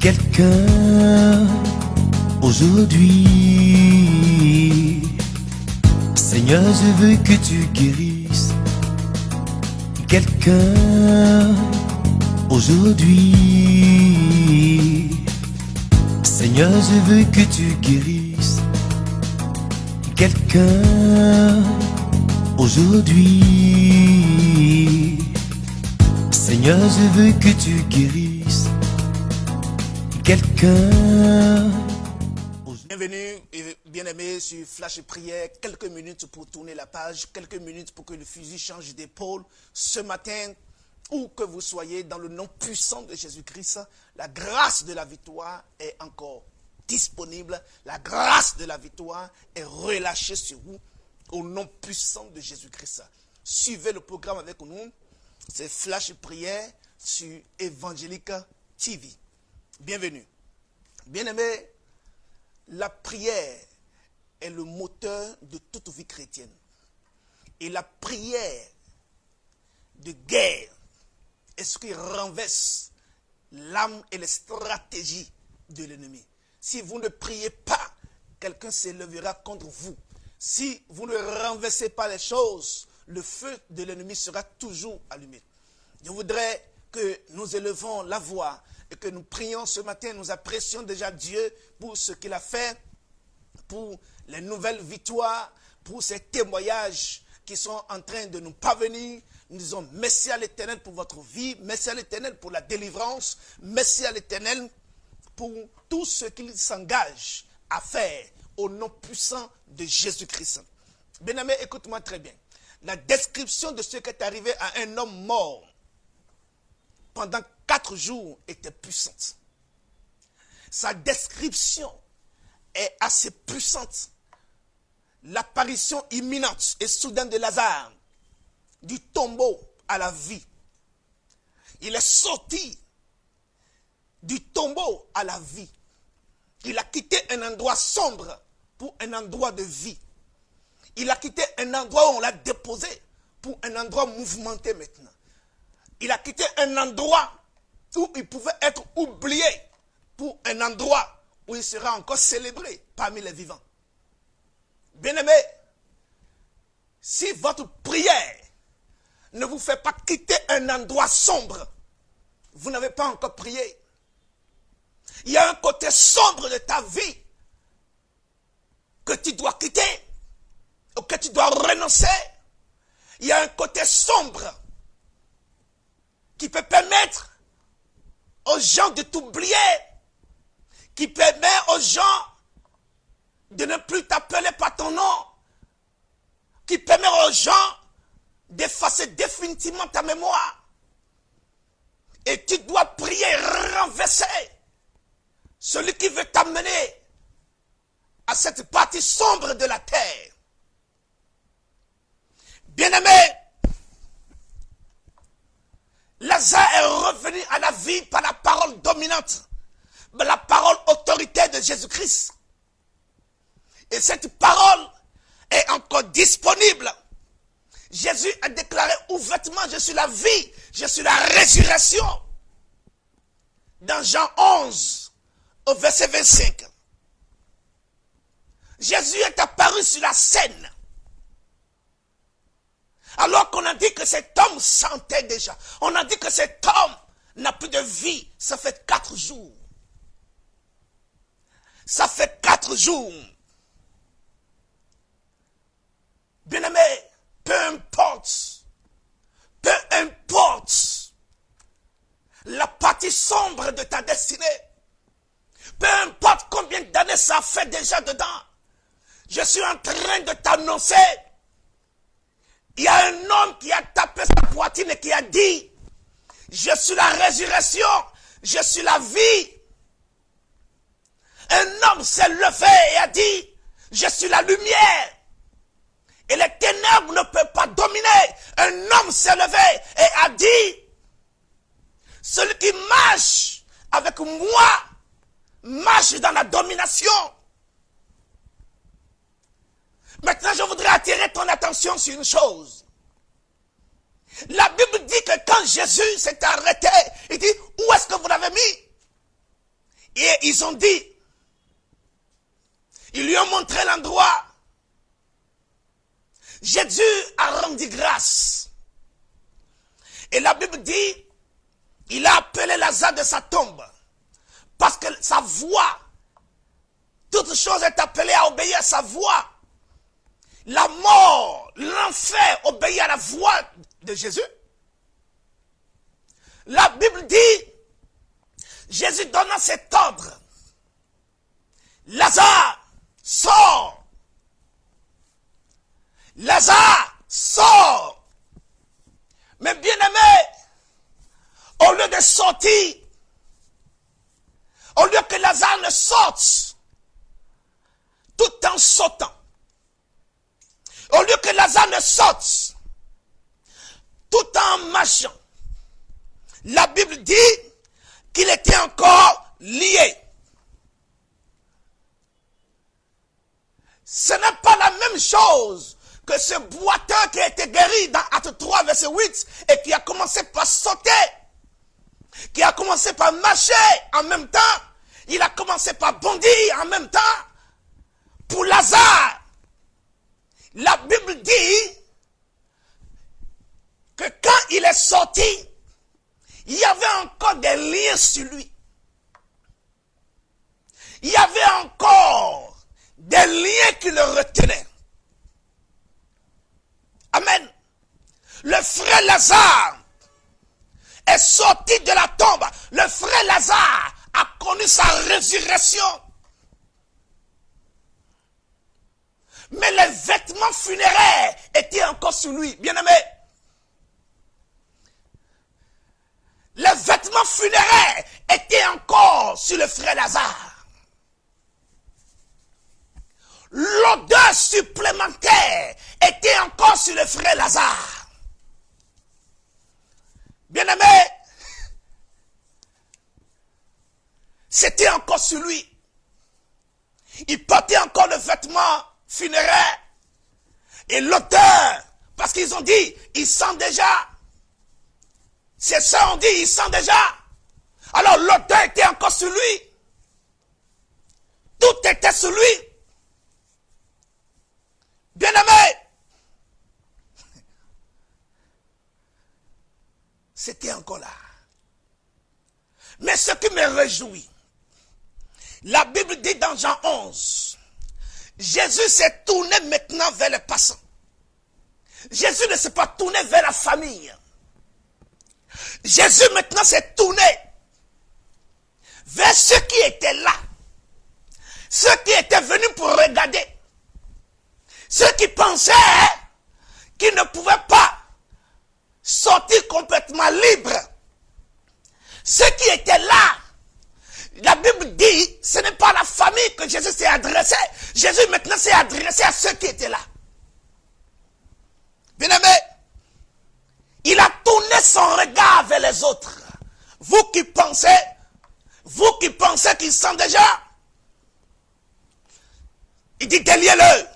Quelqu'un aujourd'hui, Seigneur, je veux que tu guérisses. Quelqu'un aujourd'hui, Seigneur, je veux que tu guérisses. Quelqu'un aujourd'hui, Seigneur, je veux que tu guérisses. Quelqu'un. Bienvenue, bien-aimés, sur Flash Prière. Quelques minutes pour tourner la page, quelques minutes pour que le fusil change d'épaule. Ce matin, où que vous soyez, dans le nom puissant de Jésus-Christ, la grâce de la victoire est encore disponible. La grâce de la victoire est relâchée sur vous au nom puissant de Jésus-Christ. Suivez le programme avec nous. C'est Flash Prière sur Évangélique TV. Bienvenue. Bien-aimés, la prière est le moteur de toute vie chrétienne. Et la prière de guerre est ce qui renverse l'âme et les stratégies de l'ennemi. Si vous ne priez pas, quelqu'un s'élèvera contre vous. Si vous ne renversez pas les choses, le feu de l'ennemi sera toujours allumé. Je voudrais que nous élevons la voix et que nous prions ce matin. Nous apprécions déjà Dieu pour ce qu'il a fait, pour les nouvelles victoires, pour ces témoignages qui sont en train de nous parvenir. Nous disons merci à l'Éternel pour votre vie, merci à l'Éternel pour la délivrance, merci à l'Éternel pour tout ce qu'il s'engage à faire au nom puissant de Jésus-Christ. Bien-aimé, écoute-moi très bien. La description de ce qui est arrivé à un homme mort pendant 4 jours était puissante. Sa description est assez puissante. L'apparition imminente et soudaine de Lazare, du tombeau à la vie. Il est sorti du tombeau à la vie. Il a quitté un endroit sombre pour un endroit de vie. Il a quitté un endroit où on l'a déposé pour un endroit mouvementé maintenant. Il a quitté un endroit où il pouvait être oublié pour un endroit où il sera encore célébré parmi les vivants. Bien-aimés, si votre prière ne vous fait pas quitter un endroit sombre, vous n'avez pas encore prié. Il y a un côté sombre de ta vie que tu dois quitter, ou que tu dois renoncer. Il y a un côté sombre qui peut permettre aux gens de t'oublier, qui permet aux gens de ne plus t'appeler par ton nom, qui permet aux gens d'effacer définitivement ta mémoire. Et tu dois prier, renverser celui qui veut t'amener à cette partie sombre de la terre. Bien-aimé, Lazare est revenu à la vie par la parole dominante, par la parole autorité de Jésus-Christ. Et cette parole est encore disponible. Jésus a déclaré ouvertement, je suis la vie, je suis la résurrection. Dans Jean 11, au verset 25. Jésus est apparu sur la scène. Alors qu'on a dit que cet homme sentait déjà. On a dit que cet homme n'a plus de vie. Ça fait 4 jours. Ça fait 4 jours. Bien-aimé, peu importe la partie sombre de ta destinée, peu importe combien d'années ça fait déjà dedans, je suis en train de t'annoncer, il y a un homme qui a tapé sa poitrine et qui a dit, je suis la résurrection, je suis la vie. Un homme s'est levé et a dit, je suis la lumière. Et les ténèbres ne peuvent pas dominer. Un homme s'est levé et a dit, celui qui marche avec moi, marche dans la domination. Maintenant, je voudrais attirer ton attention sur une chose. La Bible dit que quand Jésus s'est arrêté, il dit, où est-ce que vous l'avez mis? Et ils ont dit, ils lui ont montré l'endroit. Jésus a rendu grâce. Et la Bible dit, il a appelé Lazare de sa tombe. Parce que sa voix, toute chose est appelée à obéir à sa voix. La mort, l'enfer obéit à la voix de Jésus. La Bible dit, Jésus donna cet ordre. Lazare, sors. Lazare, sors. Mais bien aimé, au lieu de sortir, au lieu que Lazare ne sorte, tout en sautant, au lieu que Lazare ne sorte, tout en marchant, la Bible dit qu'il était encore lié. Ce n'est pas la même chose que ce boiteux qui a été guéri dans Actes 3, verset 8, et qui a commencé par sauter, qui a commencé par marcher en même temps, il a commencé par bondir en même temps. Pour Lazare, la Bible dit que quand il est sorti, il y avait encore des liens sur lui. Il y avait encore des liens qui le retenaient. Amen. Le frère Lazare est sorti de la tombe. Le frère Lazare a connu sa résurrection. Mais les vêtements funéraires étaient encore sur lui. Bien-aimé, les vêtements funéraires étaient encore sur le frère Lazare. L'odeur supplémentaire était encore sur le frère Lazare. Bien-aimé, c'était encore sur lui. Il portait encore le vêtement funéraire. Et l'odeur, parce qu'ils ont dit, il sent déjà. C'est ça, on dit, il sent déjà. Alors l'odeur était encore sur lui. Tout était sur lui. Bien-aimé, c'était encore là. Mais ce qui me réjouit, la Bible dit dans Jean 11, Jésus s'est tourné maintenant vers les passants. Jésus ne s'est pas tourné vers la famille. Jésus maintenant s'est tourné vers ceux qui étaient là. Ceux qui étaient venus pour regarder. Ceux qui pensaient qu'ils ne pouvaient pas sortir complètement libres. Ceux qui étaient là. La Bible dit, ce n'est pas à la famille que Jésus s'est adressé. Jésus maintenant s'est adressé à ceux qui étaient là. Bien-aimé, il a tourné son regard vers les autres. Vous qui pensez qu'ils sont déjà, il dit déliez-le.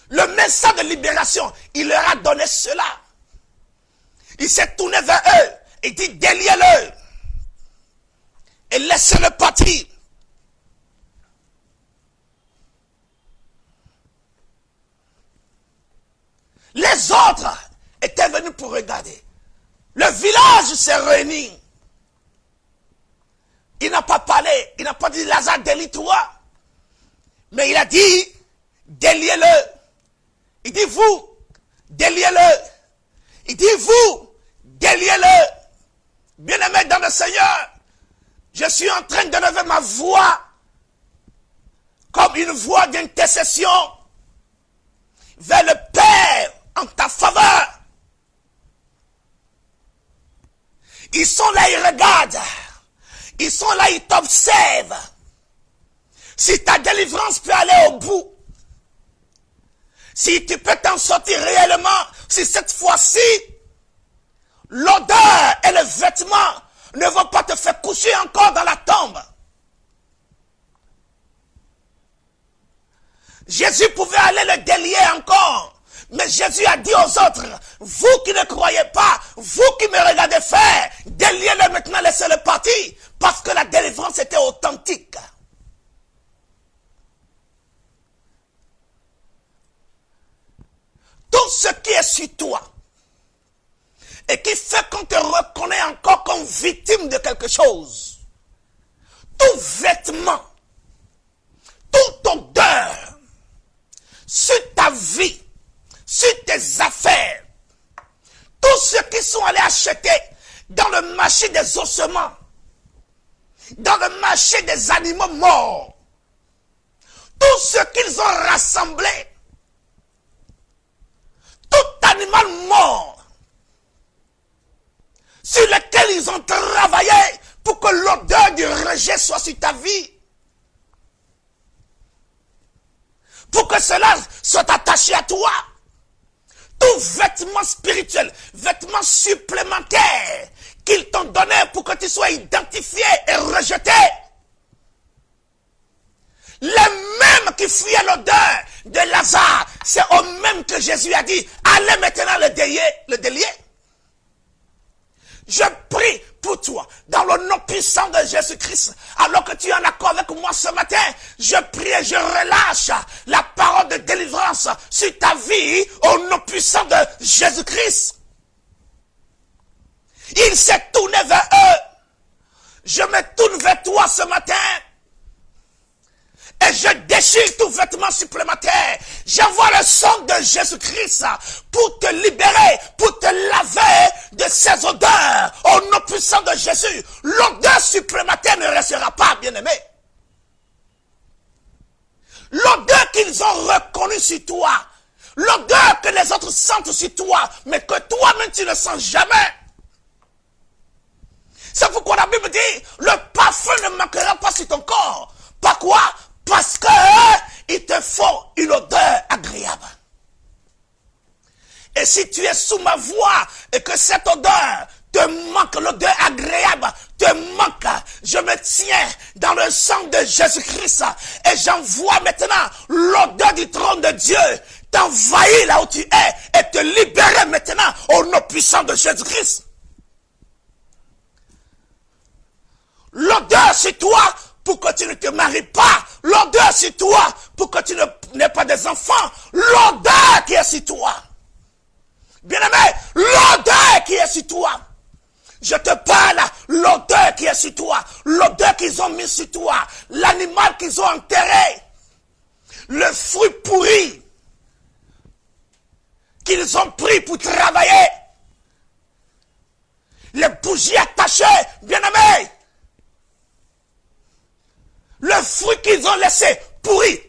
Le message de libération, il leur a donné cela. Il s'est tourné vers eux. Il dit déliez-le. Et laissez-le partir. Les autres étaient venus pour regarder. Le village s'est réuni. Il n'a pas parlé. Il n'a pas dit Lazare, délie-toi. Mais il a dit déliez-le. Il dit vous, déliez-le. Il dit vous, déliez-le. Bien-aimé dans le Seigneur, je suis en train de lever ma voix comme une voix d'intercession vers le Père en ta faveur. Ils sont là, ils regardent. Ils sont là, ils t'observent. Si ta délivrance peut aller au bout, si tu peux t'en sortir réellement, si cette fois-ci, l'odeur et le vêtement ne vont pas te faire coucher encore dans la tombe. Jésus pouvait aller le délier encore. Mais Jésus a dit aux autres, vous qui ne croyez pas, vous qui me regardez faire, déliez-le maintenant, laissez-le partir. Parce sur toi et qui fait qu'on te reconnaît encore comme victime de quelque chose, tout vêtement, toute odeur sur ta vie, sur tes affaires, tous ceux qui sont allés acheter dans le marché des ossements, dans le marché des animaux morts, tout ce qu'ils ont rassemblé, tout animal mort, sur lequel ils ont travaillé pour que l'odeur du rejet soit sur ta vie, pour que cela soit attaché à toi. Tout vêtement spirituel, vêtement supplémentaire qu'ils t'ont donné pour que tu sois identifié et rejeté. Les mêmes qui fuyaient l'odeur de Lazare, c'est aux mêmes que Jésus a dit, allez maintenant le délier. Je prie pour toi, dans le nom puissant de Jésus-Christ, alors que tu es en accord avec moi ce matin, je prie et je relâche la parole de délivrance sur ta vie, au nom puissant de Jésus-Christ. Il s'est tourné vers eux. Je me tourne vers toi ce matin. Et je déchire tout vêtement supplémentaire. J'envoie le sang de Jésus-Christ pour te libérer, pour te laver de ces odeurs. Au nom puissant de Jésus, l'odeur supplémentaire ne restera pas, bien-aimé. L'odeur qu'ils ont reconnue sur toi, l'odeur que les autres sentent sur toi, mais que toi-même tu ne sens jamais. C'est pourquoi la Bible dit, le parfum ne manquera pas sur ton corps. Par quoi? Parce que il te faut une odeur agréable. Et si tu es sous ma voix et que cette odeur te manque, l'odeur agréable te manque, je me tiens dans le sang de Jésus-Christ et j'envoie maintenant l'odeur du trône de Dieu t'envahir là où tu es et te libérer maintenant au nom puissant de Jésus-Christ. L'odeur sur toi pour que tu ne te maries pas. L'odeur sur toi pour que tu n'aies pas des enfants. L'odeur qui est sur toi. Bien-aimé, l'odeur qui est sur toi. Je te parle, l'odeur qui est sur toi. L'odeur qu'ils ont mis sur toi. L'animal qu'ils ont enterré. Le fruit pourri qu'ils ont pris pour travailler. Les bougies attachées, bien-aimé. Le fruit qu'ils ont laissé pourri.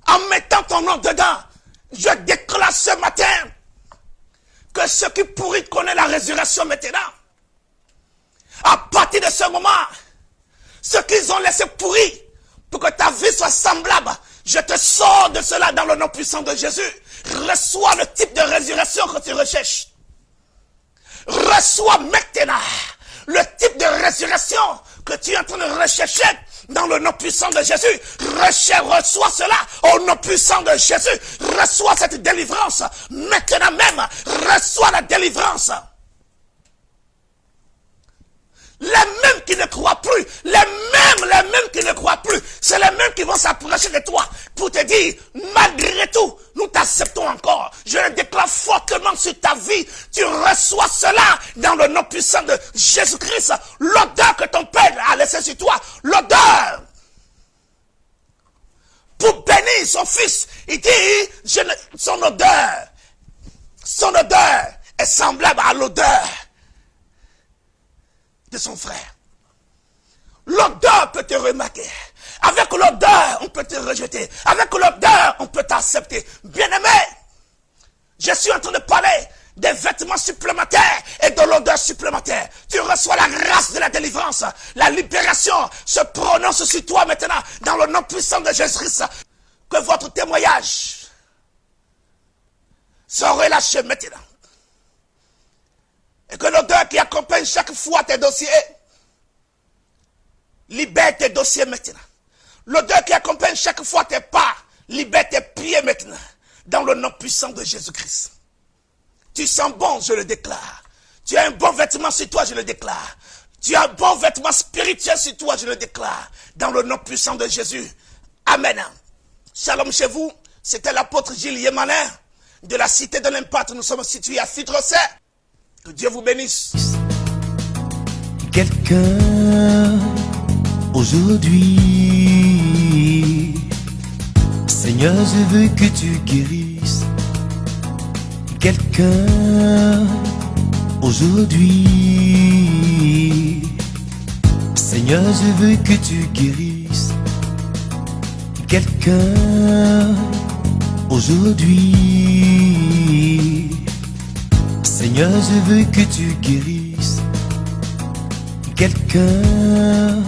En mettant ton nom dedans, je déclare ce matin que ce qui pourrit connaît la résurrection maintenant. À partir de ce moment, ce qu'ils ont laissé pourri, pour que ta vie soit semblable, je te sors de cela dans le nom puissant de Jésus. Reçois le type de résurrection que tu recherches. Reçois maintenant le type de résurrection que tu es en train de rechercher dans le nom puissant de Jésus. Reçois cela au nom puissant de Jésus. Reçois cette délivrance maintenant même. Reçois la délivrance. Les mêmes qui ne croient plus, les mêmes qui ne croient plus, c'est les mêmes qui vont s'approcher de toi pour te dire, malgré tout, nous t'acceptons encore. Je le déclare fortement sur ta vie. Tu reçois cela dans le nom puissant de Jésus-Christ. L'odeur que ton Père a laissée sur toi, l'odeur. Pour bénir son fils, il dit, son odeur est semblable à l'odeur de son frère. L'odeur peut te remarquer. Avec l'odeur, on peut te rejeter. Avec l'odeur, on peut t'accepter. Bien-aimé, je suis en train de parler des vêtements supplémentaires et de l'odeur supplémentaire. Tu reçois la grâce de la délivrance. La libération se prononce sur toi maintenant dans le nom puissant de Jésus-Christ. Que votre témoignage soit relâché maintenant. Et que l'odeur qui accompagne chaque fois tes dossiers, libère tes dossiers maintenant. L'odeur qui accompagne chaque fois tes pas, libère tes pieds maintenant. Dans le nom puissant de Jésus-Christ. Tu sens bon, je le déclare. Tu as un bon vêtement sur toi, je le déclare. Tu as un bon vêtement spirituel sur toi, je le déclare. Dans le nom puissant de Jésus. Amen. Shalom chez vous. C'était l'apôtre Gilles Yemaner. de la cité de l'Impact. Nous sommes situés à Citrocet. Que Dieu vous bénisse. Quelqu'un aujourd'hui, Seigneur, je veux que tu guérisses. Quelqu'un aujourd'hui, Seigneur, je veux que tu guérisses. Quelqu'un aujourd'hui, Seigneur, je veux que tu guérisses. Quelqu'un